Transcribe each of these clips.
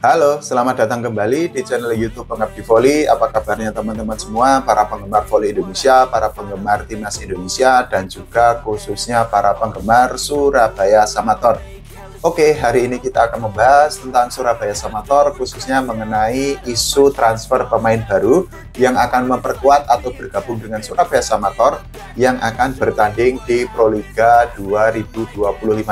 Halo, selamat datang kembali di channel YouTube Pengabdi Voli. Apa kabarnya teman-teman semua, para penggemar voli Indonesia, para penggemar timnas Indonesia, dan juga khususnya para penggemar Surabaya Samator. Oke, hari ini kita akan membahas tentang Surabaya Samator, khususnya mengenai isu transfer pemain baru yang akan memperkuat atau bergabung dengan Surabaya Samator yang akan bertanding di Proliga 2025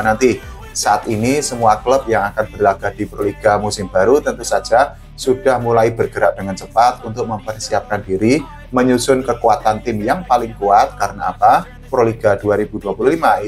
nanti. Saat ini semua klub yang akan berlaga di Proliga musim baru tentu saja sudah mulai bergerak dengan cepat untuk mempersiapkan diri, menyusun kekuatan tim yang paling kuat. Karena apa? Proliga 2025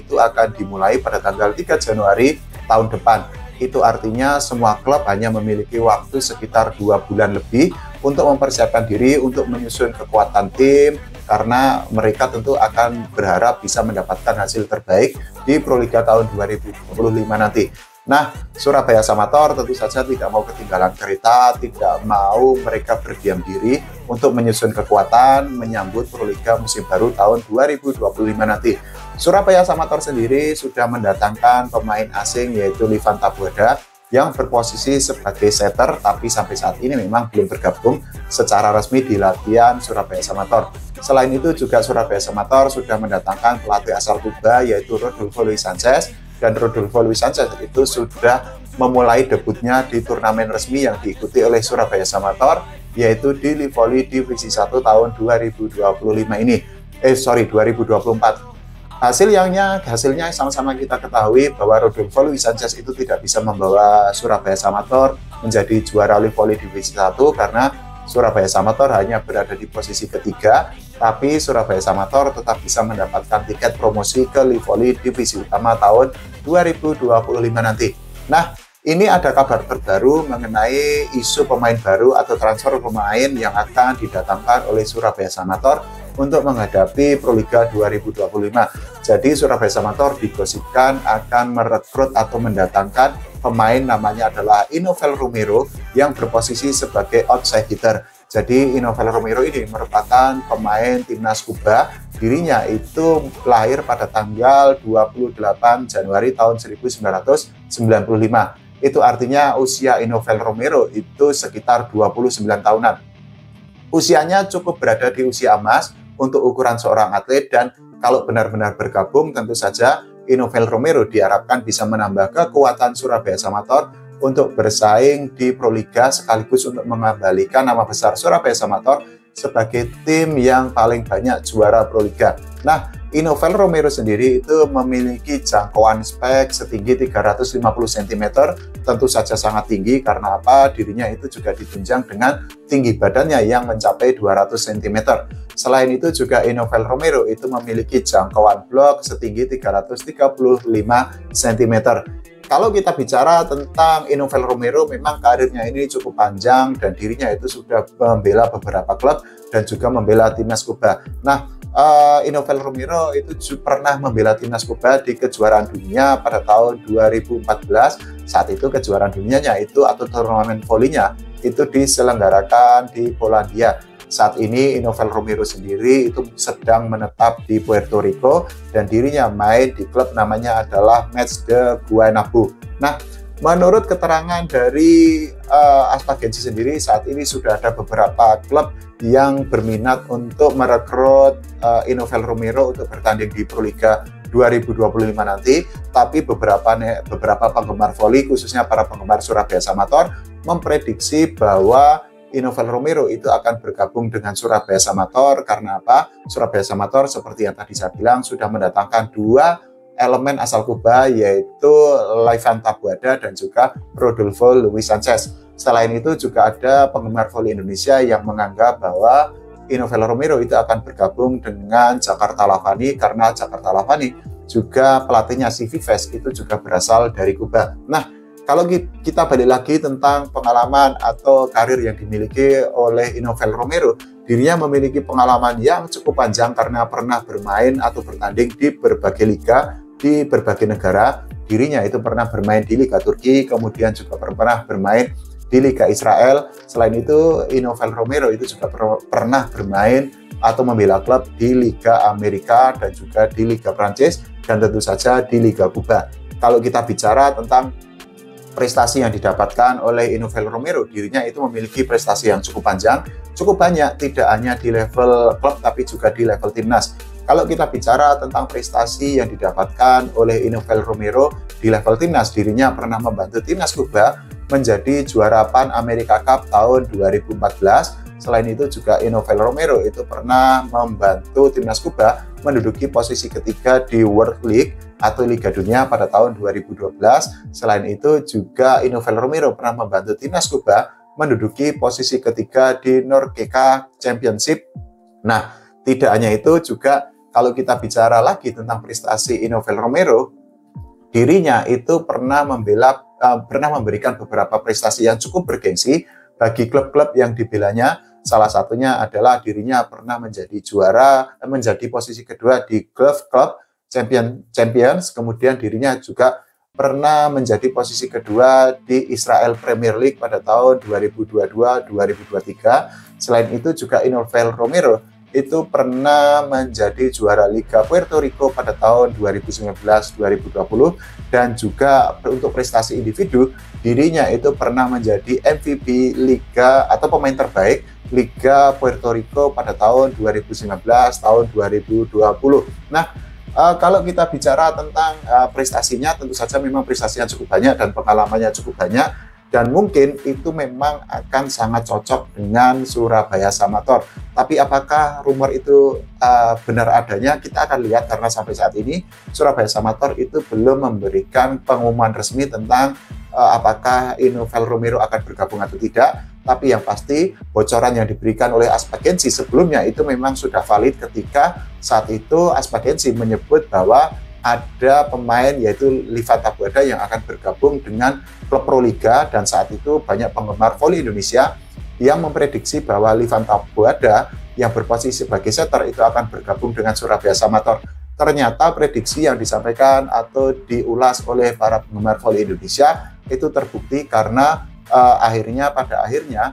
itu akan dimulai pada tanggal 3 Januari tahun depan. Itu artinya semua klub hanya memiliki waktu sekitar 2 bulan lebih untuk mempersiapkan diri, untuk menyusun kekuatan tim, karena mereka tentu akan berharap bisa mendapatkan hasil terbaik di Proliga tahun 2025 nanti. Nah, Surabaya Samator tentu saja tidak mau ketinggalan kereta, tidak mau mereka berdiam diri untuk menyusun kekuatan menyambut Proliga musim baru tahun 2025 nanti. Surabaya Samator sendiri sudah mendatangkan pemain asing yaitu Livan Tabuada yang berposisi sebagai setter, tapi sampai saat ini memang belum bergabung secara resmi di latihan Surabaya Samator. Selain itu juga Surabaya Samator sudah mendatangkan pelatih asal Kuba yaitu Rodolfo Luis Sanchez, dan Rodolfo Luis Sanchez itu sudah memulai debutnya di turnamen resmi yang diikuti oleh Surabaya Samator yaitu di Livoli Divisi 1 tahun 2024. Hasilnya sama-sama kita ketahui bahwa Rodolfo Luis Sanchez itu tidak bisa membawa Surabaya Samator menjadi juara Livoli Divisi 1 karena Surabaya Samator hanya berada di posisi ketiga, tapi Surabaya Samator tetap bisa mendapatkan tiket promosi ke Livoli Divisi Utama tahun 2025 nanti. Nah, ini ada kabar terbaru mengenai isu pemain baru atau transfer pemain yang akan didatangkan oleh Surabaya Samator untuk menghadapi Proliga 2025. Jadi Surabaya Samator digosipkan akan merekrut atau mendatangkan pemain namanya adalah Inovel Romero yang berposisi sebagai outside hitter. Jadi Inovel Romero ini merupakan pemain timnas Kuba. Dirinya itu lahir pada tanggal 28 Januari tahun 1995. Itu artinya usia Inovel Romero itu sekitar 29 tahunan. Usianya cukup berada di usia emas untuk ukuran seorang atlet, dan kalau benar-benar bergabung tentu saja Inovel Romero diharapkan bisa menambah kekuatan Surabaya Samator untuk bersaing di Proliga sekaligus untuk mengembalikan nama besar Surabaya Samator sebagai tim yang paling banyak juara Proliga. Nah, Inovel Romero sendiri itu memiliki jangkauan spek setinggi 350 cm, tentu saja sangat tinggi karena apa? Dirinya itu juga ditunjang dengan tinggi badannya yang mencapai 200 cm. Selain itu juga Inovel Romero itu memiliki jangkauan blok setinggi 335 cm. Kalau kita bicara tentang Inovel Romero, memang karirnya ini cukup panjang dan dirinya itu sudah membela beberapa klub dan juga membela timnas Kuba. Nah, Inovel Romero itu pernah membela timnas Kuba di kejuaraan dunia pada tahun 2014. Saat itu kejuaraan dunianya itu atau turnamen volinya itu diselenggarakan di Polandia. Saat ini Inovel Romero sendiri itu sedang menetap di Puerto Rico dan dirinya main di klub namanya adalah Match de Guaynabo. Nah, menurut keterangan dari Aspagensi sendiri, saat ini sudah ada beberapa klub yang berminat untuk merekrut Inovel Romero untuk bertanding di Proliga 2025 nanti, tapi beberapa penggemar voli, khususnya para penggemar Surabaya Samator, memprediksi bahwa Inovel Romero itu akan bergabung dengan Surabaya Samator. Karena apa? Surabaya Samator seperti yang tadi saya bilang sudah mendatangkan dua elemen asal Kuba yaitu Livan Tabuada dan juga Rodolfo Luis Sanchez. Selain itu juga ada penggemar voli Indonesia yang menganggap bahwa Inovel Romero itu akan bergabung dengan Jakarta Lavani karena Jakarta Lavani juga pelatihnya si Vives itu juga berasal dari Kuba. Nah, kalau kita balik lagi tentang pengalaman atau karir yang dimiliki oleh Inovel Romero, dirinya memiliki pengalaman yang cukup panjang karena pernah bermain atau bertanding di berbagai liga, di berbagai negara. Dirinya itu pernah bermain di Liga Turki, kemudian juga pernah bermain di Liga Israel. Selain itu, Inovel Romero itu juga pernah bermain atau membela klub di Liga Amerika dan juga di Liga Prancis dan tentu saja di Liga Kuba. Kalau kita bicara tentang prestasi yang didapatkan oleh Inovel Romero, dirinya itu memiliki prestasi yang cukup panjang, cukup banyak, tidak hanya di level klub tapi juga di level timnas. Kalau kita bicara tentang prestasi yang didapatkan oleh Inovel Romero di level timnas, dirinya pernah membantu timnas Kuba menjadi juara PAN America Cup tahun 2014. Selain itu juga Inovel Romero itu pernah membantu timnas Kuba menduduki posisi ketiga di World League atau Liga Dunia pada tahun 2012. Selain itu juga Inovel Romero pernah membantu timnas Kuba menduduki posisi ketiga di Norgeca Championship. Nah, tidak hanya itu, juga kalau kita bicara lagi tentang prestasi Inovel Romero, dirinya itu pernah memberikan beberapa prestasi yang cukup bergengsi bagi klub-klub yang dibelanya. Salah satunya adalah dirinya pernah menjadi posisi kedua di Gulf Club Champions. Kemudian dirinya juga pernah menjadi posisi kedua di Israel Premier League pada tahun 2022-2023. Selain itu juga Inovel Romero itu pernah menjadi juara Liga Puerto Rico pada tahun 2019-2020, dan juga untuk prestasi individu dirinya itu pernah menjadi MVP Liga atau pemain terbaik Liga Puerto Rico pada tahun 2019 tahun 2020. Nah, kalau kita bicara tentang prestasinya, tentu saja memang prestasinya cukup banyak dan pengalamannya cukup banyak, dan mungkin itu memang akan sangat cocok dengan Surabaya Samator. Tapi apakah rumor itu benar adanya? Kita akan lihat, karena sampai saat ini Surabaya Samator itu belum memberikan pengumuman resmi tentang apakah Inovel Romero akan bergabung atau tidak. Tapi yang pasti bocoran yang diberikan oleh Aspagensi sebelumnya itu memang sudah valid ketika saat itu Aspagensi menyebut bahwa ada pemain yaitu Livan Tabuada yang akan bergabung dengan klub Proliga, dan saat itu banyak penggemar voli Indonesia yang memprediksi bahwa Livan Tabuada yang berposisi sebagai setter itu akan bergabung dengan Surabaya Samator. Ternyata prediksi yang disampaikan atau diulas oleh para penggemar voli Indonesia itu terbukti, karena pada akhirnya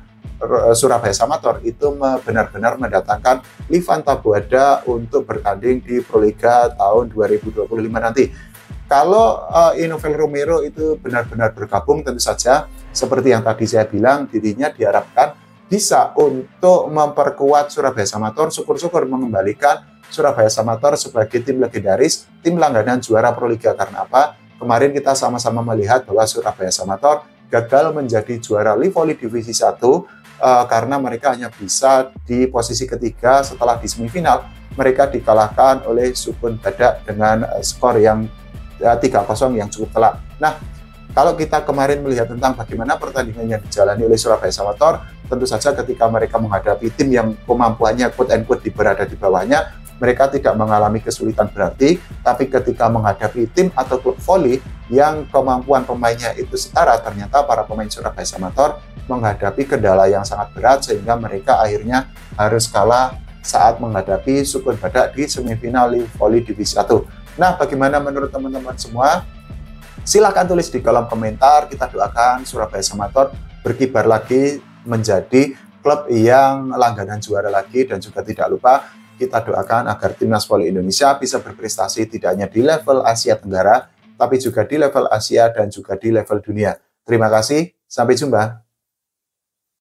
Surabaya Samator itu benar-benar mendatangkan Livan Tabuada untuk bertanding di Proliga tahun 2025 nanti. Kalau Inovel Romero itu benar-benar bergabung, tentu saja seperti yang tadi saya bilang, dirinya diharapkan bisa untuk memperkuat Surabaya Samator, syukur-syukur mengembalikan Surabaya Samator sebagai tim legendaris, tim langganan juara Proliga. Karena apa? Kemarin kita sama-sama melihat bahwa Surabaya Samator gagal menjadi juara Livoli Divisi 1 karena mereka hanya bisa di posisi ketiga setelah di semifinal mereka dikalahkan oleh Sukun Badak dengan skor yang 3-0 yang cukup telak. Nah, kalau kita kemarin melihat tentang bagaimana pertandingan yang dijalani oleh Surabaya Samator, tentu saja ketika mereka menghadapi tim yang kemampuannya quote-unquote berada di bawahnya, mereka tidak mengalami kesulitan berarti. Tapi ketika menghadapi tim atau klub voli yang kemampuan pemainnya itu setara, ternyata para pemain Surabaya Samator menghadapi kendala yang sangat berat, sehingga mereka akhirnya harus kalah saat menghadapi Sukun Badak di semifinal Voli Divisi 1. Nah, bagaimana menurut teman-teman semua? Silahkan tulis di kolom komentar. Kita doakan Surabaya Samator berkibar lagi menjadi klub yang langganan juara lagi, dan juga tidak lupa kita doakan agar timnas voli Indonesia bisa berprestasi tidak hanya di level Asia Tenggara, tapi juga di level Asia dan juga di level dunia. Terima kasih, sampai jumpa.